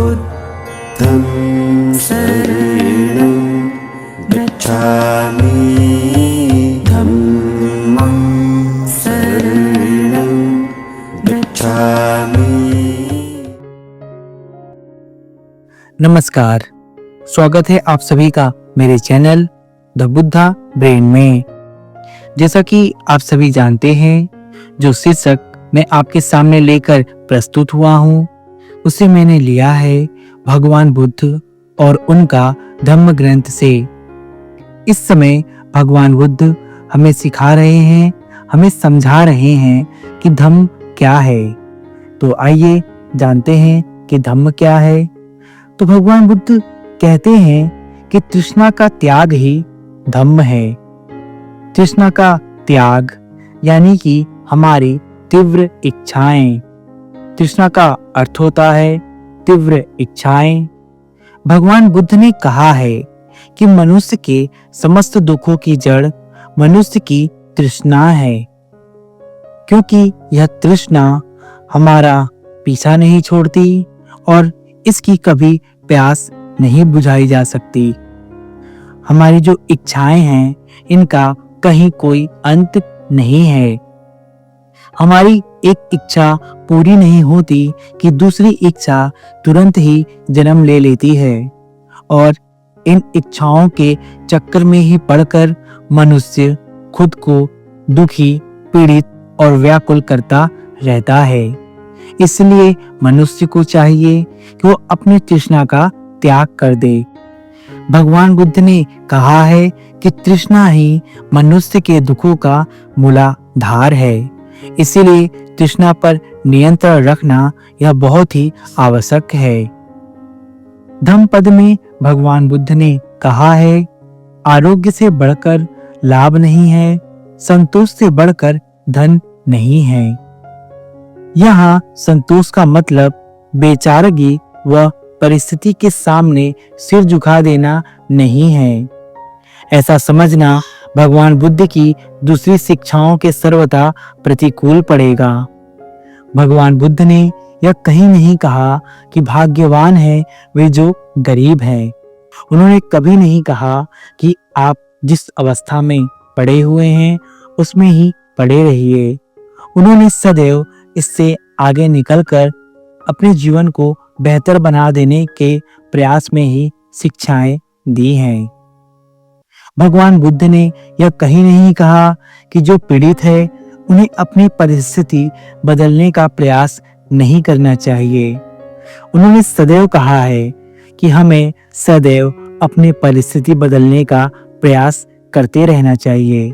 बुद्धं शरणं गच्छामि धम्मं शरणं गच्छामि। नमस्कार, स्वागत है आप सभी का मेरे चैनल द बुद्धा ब्रेन में। जैसा कि आप सभी जानते हैं, जो शीर्षक मैं आपके सामने लेकर प्रस्तुत हुआ हूँ उसे मैंने लिया है भगवान बुद्ध और उनका धम्म ग्रंथ से। इस समय भगवान बुद्ध हमें सिखा रहे हैं, हमें समझा रहे हैं कि धम्म क्या है। तो आइए जानते हैं कि धम्म क्या है। तो भगवान बुद्ध कहते हैं कि तृष्णा का त्याग ही धम्म है। तृष्णा का त्याग यानी कि हमारी तीव्र इच्छाएं। तृष्णा का अर्थ होता है तीव्र इच्छाएं। भगवान बुद्ध ने कहा है कि मनुष्य के समस्त दुखों की जड़ मनुष्य की तृष्णा है, क्योंकि यह तृष्णा हमारा पीछा नहीं छोड़ती और इसकी कभी प्यास नहीं बुझाई जा सकती। हमारी जो इच्छाएं हैं इनका कहीं कोई अंत नहीं है। हमारी एक इच्छा पूरी नहीं होती कि दूसरी इच्छा तुरंत ही जन्म ले लेती है और इन इच्छाओं के चक्कर में ही पड़कर मनुष्य खुद को दुखी, पीड़ित और व्याकुल करता रहता है। इसलिए मनुष्य को चाहिए कि वो अपनी तृष्णा का त्याग कर दे। भगवान बुद्ध ने कहा है कि तृष्णा ही मनुष्य के दुखों का मूलाधार है। इसीलिए तृष्णा पर नियंत्रण रखना यह बहुत ही आवश्यक है। धम्म पद में भगवान बुद्ध ने कहा है, आरोग्य से बढ़कर लाभ नहीं है, संतोष से बढ़कर धन नहीं है। यहाँ संतोष का मतलब बेचारगी व परिस्थिति के सामने सिर झुका देना नहीं है। ऐसा समझना भगवान बुद्ध की दूसरी शिक्षाओं के सर्वथा प्रतिकूल पड़ेगा। भगवान बुद्ध ने यह कहीं नहीं कहा कि भाग्यवान है वे जो गरीब हैं। उन्होंने कभी नहीं कहा कि आप जिस अवस्था में पड़े हुए हैं उसमें ही पड़े रहिए। उन्होंने सदैव इससे आगे निकलकर अपने जीवन को बेहतर बना देने के प्रयास में ही शिक्षाएं दी हैं। भगवान बुद्ध ने यह कहीं नहीं कहा कि जो पीड़ित है उन्हें अपनी परिस्थिति बदलने का प्रयास नहीं करना चाहिए। उन्होंने सदैव कहा है कि हमें सदैव अपनी परिस्थिति बदलने का प्रयास करते रहना चाहिए।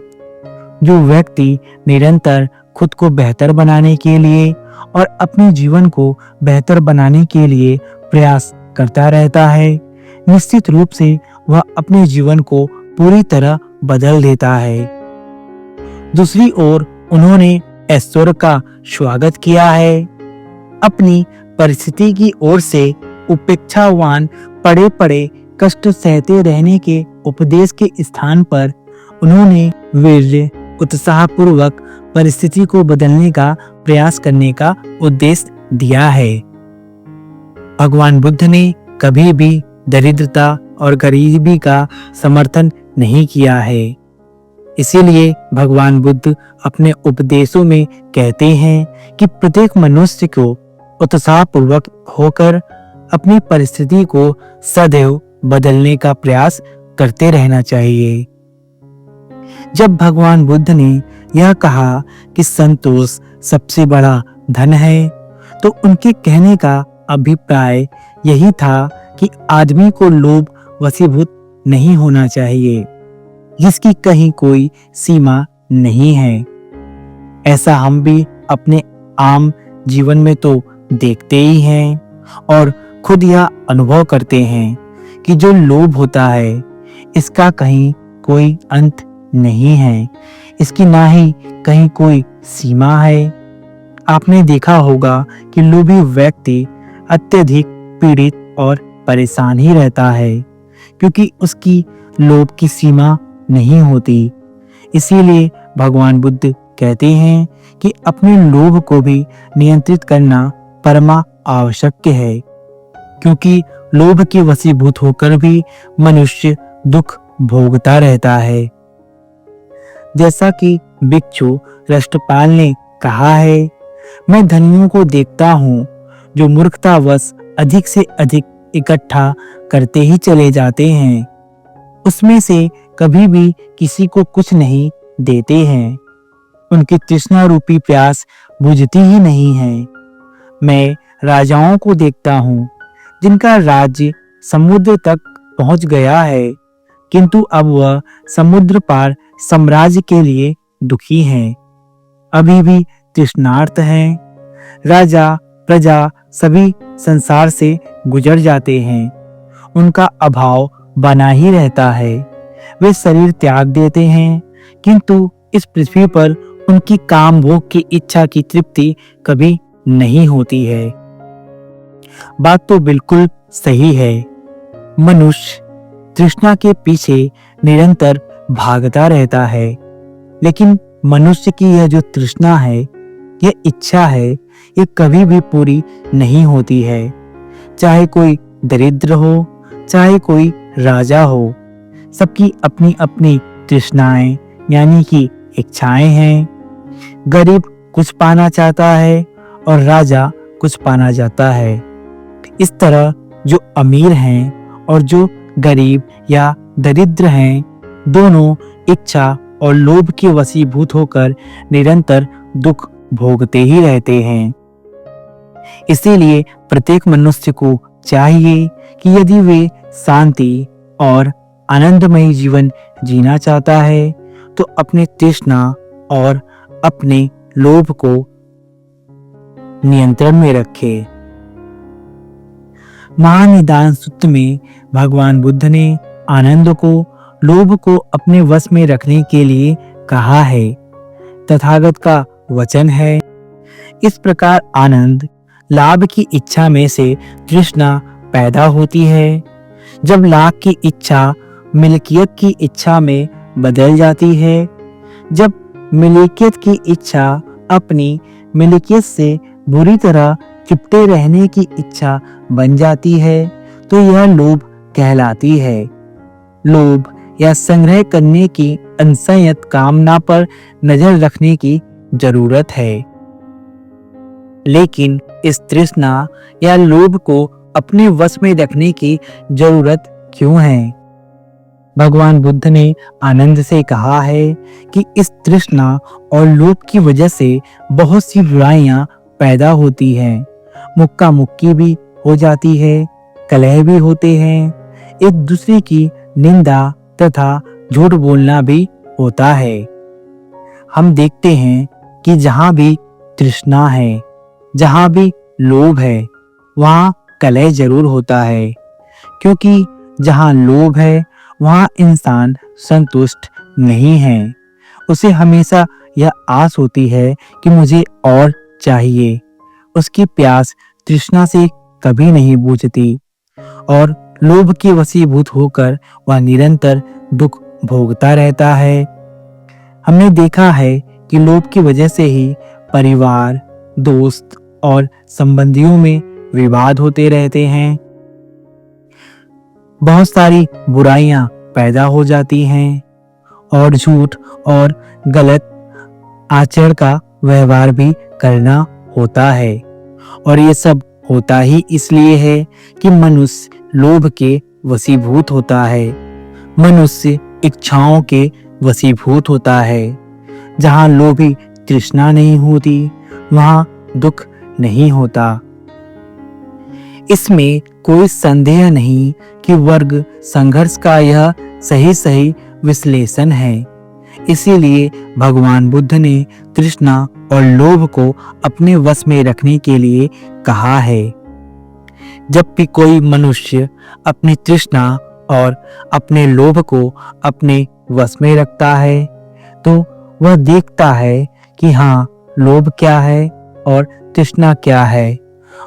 जो व्यक्ति निरंतर खुद को बेहतर बनाने के लिए और अपने जीवन को बेहतर बनाने के लिए प्रयास करता रहता है, निश्चित रूप से वह अपने जीवन को पूरी तरह बदल देता है। दूसरी ओर उन्होंने ऐश्वर्य का स्वागत किया है। अपनी परिस्थिति की ओर से उपेक्षावान पड़े पड़े कष्ट सहते रहने के उपदेश के स्थान पर उन्होंने वीर्य उत्साहपूर्वक परिस्थिति को बदलने का प्रयास करने का उद्देश्य दिया है। भगवान बुद्ध ने कभी भी दरिद्रता और गरीबी का समर्थन नहीं किया है। इसीलिए भगवान बुद्ध अपने उपदेशों में कहते हैं कि प्रत्येक मनुष्य को उत्साहपूर्वक होकर अपनी परिस्थिति को सदैव बदलने का प्रयास करते रहना चाहिए। जब भगवान बुद्ध ने यह कहा कि संतोष सबसे बड़ा धन है, तो उनके कहने का अभिप्राय यही था कि आदमी को लोभ वशीभूत नहीं होना चाहिए, जिसकी कहीं कोई सीमा नहीं है। ऐसा हम भी अपने आम जीवन में तो देखते ही हैं और खुद यह अनुभव करते हैं कि जो लोभ होता है इसका कहीं कोई अंत नहीं है, इसकी ना ही कहीं कोई सीमा है। आपने देखा होगा कि लोभी व्यक्ति अत्यधिक पीड़ित और परेशान ही रहता है, क्योंकि उसकी लोभ की सीमा नहीं होती। इसीलिए भगवान बुद्ध कहते हैं कि अपने लोभ को भी नियंत्रित करना परमा आवश्यक है। क्योंकि लोभ के वशीभूत होकर भी मनुष्य दुख भोगता रहता है। जैसा कि भिक्षु रष्टपाल ने कहा है, मैं धनियों को देखता हूँ जो मूर्खतावश अधिक से अधिक इकट्ठा करते ही चले जाते हैं, उसमें से कभी भी किसी को कुछ नहीं देते हैं। उनकी तृष्णा रूपी प्यास बुझती ही नहीं है। मैं राजाओं को देखता हूँ जिनका राज्य समुद्र तक पहुंच गया है, किंतु अब वह समुद्र पार साम्राज्य के लिए दुखी हैं, अभी भी तृष्णार्त हैं। राजा प्रजा सभी संसार से गुजर जाते हैं, उनका अभाव बना ही रहता है। वे शरीर त्याग देते हैं, किंतु इस पृथ्वी पर उनकी काम भोग की इच्छा की तृप्ति कभी नहीं होती है। बात तो बिल्कुल सही है। मनुष्य तृष्णा के पीछे निरंतर भागता रहता है, लेकिन मनुष्य की यह जो तृष्णा है, यह इच्छा है, ये कभी भी पूरी नहीं होती है। चाहे कोई दरिद्र हो, चाहे कोई राजा हो, सबकी अपनी अपनी तृष्णाएं यानी कि इच्छाएं हैं। गरीब कुछ पाना चाहता है और राजा कुछ पाना चाहता है। इस तरह जो अमीर हैं और जो गरीब या दरिद्र हैं, दोनों इच्छा और लोभ के वशीभूत होकर निरंतर दुख भोगते ही रहते हैं। इसीलिए प्रत्येक मनुष्य को चाहिए कि यदि वे शांति और आनंदमय जीवन जीना चाहता है, तो अपने तृष्णा और अपने लोभ को नियंत्रण में रखे। महानिदान सूत्र में भगवान बुद्ध ने आनंद को, लोभ को अपने वश में रखने के लिए कहा है। तथागत का वचन है, इस प्रकार आनंद लाभ की इच्छा में से तृष्णा पैदा होती है। जब लाभ की इच्छा मिल्कियत की इच्छा में बदल जाती है, जब मिल्कियत की इच्छा अपनी मिल्कियत से बुरी तरह चिपटे रहने की इच्छा बन जाती है, तो यह लोभ कहलाती है। लोभ या संग्रह करने की असंयत कामना पर नजर रखने की जरूरत है। लेकिन इस तृष्णा या लोभ को अपने वश में रखने की जरूरत क्यों है? भगवान बुद्ध ने आनंद से कहा है कि इस तृष्णा और लोभ की वजह से बहुत सी बुराइयां पैदा होती हैं। मुक्का मुक्की भी हो जाती है, कलह भी होते हैं, एक दूसरे की निंदा तथा झूठ बोलना भी होता है। हम देखते हैं कि जहां भी तृष्णा है, जहां भी लोभ है, वहां कलह जरूर होता है, क्योंकि जहां लोभ है वहां इंसान संतुष्ट नहीं है। उसे हमेशा यह आस होती है कि मुझे और चाहिए। उसकी प्यास तृष्णा से कभी नहीं बुझती और लोभ के वशीभूत होकर वह निरंतर दुख भोगता रहता है। हमने देखा है कि लोभ की वजह से ही परिवार, दोस्त और संबंधियों में विवाद होते रहते हैं। बहुत सारी बुराइयां पैदा हो जाती हैं और झूठ और गलत आचरण का व्यवहार भी करना होता है। और ये सब होता ही इसलिए है कि मनुष्य लोभ के वशीभूत होता है, मनुष्य इच्छाओं के वशीभूत होता है। जहां लोभी तृष्णा नहीं होती, वहां दुख नहीं होता। इसमें कोई संदेह नहीं कि वर्ग संघर्ष का यह सही विश्लेषण है। इसीलिए भगवान बुद्ध ने तृष्णा और लोभ को अपने वश में रखने के लिए कहा है। जब भी कोई मनुष्य अपनी तृष्णा और अपने लोभ को अपने वश में रखता है, तो वह देखता है कि हाँ, लोभ क्या है और तृष्णा क्या है,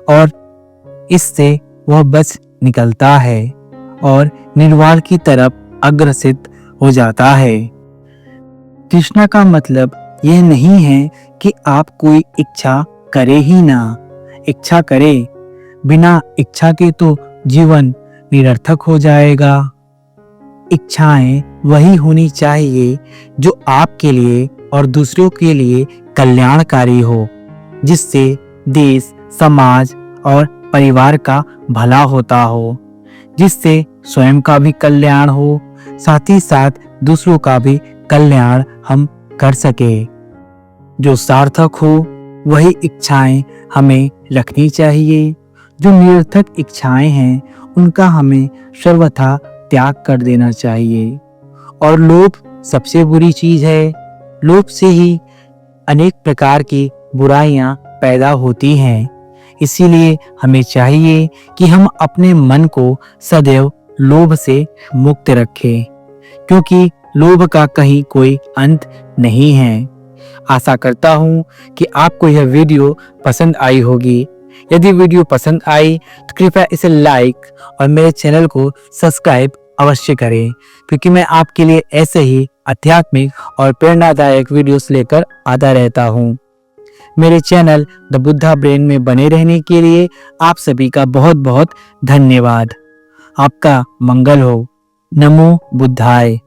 और इससे वह बच निकलता है और निर्वाण की तरफ अग्रसित हो जाता है। तृष्णा का मतलब यह नहीं है कि आप कोई इच्छा करे ही ना। इच्छा करे, बिना इच्छा के तो जीवन निरर्थक हो जाएगा। इच्छाएं वही होनी चाहिए जो आपके लिए और दूसरों के लिए कल्याणकारी हो, जिससे देश, समाज और परिवार का भला होता हो, जिससे स्वयं का भी कल्याण हो, साथ ही साथ दूसरों का भी कल्याण हम कर सके। जो सार्थक हो वही इच्छाएं हमें रखनी चाहिए। जो निरर्थक इच्छाएं हैं उनका हमें सर्वथा त्याग कर देना चाहिए। और लोभ सबसे बुरी चीज है। लोभ से ही अनेक प्रकार की बुराइयां पैदा होती हैं। इसीलिए हमें चाहिए कि हम अपने मन को सदैव लोभ से मुक्त रखें, क्योंकि लोभ का कहीं कोई अंत नहीं है। आशा करता हूँ कि आपको यह वीडियो पसंद आई होगी। यदि वीडियो पसंद आई तो कृपया इसे लाइक और मेरे चैनल को सब्सक्राइब अवश्य करें, क्योंकि मैं आपके लिए ऐसे ही आध्यात्मिक और प्रेरणादायक वीडियोस लेकर आता रहता हूँ। मेरे चैनल द बुद्धा ब्रेन में बने रहने के लिए आप सभी का बहुत बहुत धन्यवाद। आपका मंगल हो। नमो बुद्धाय।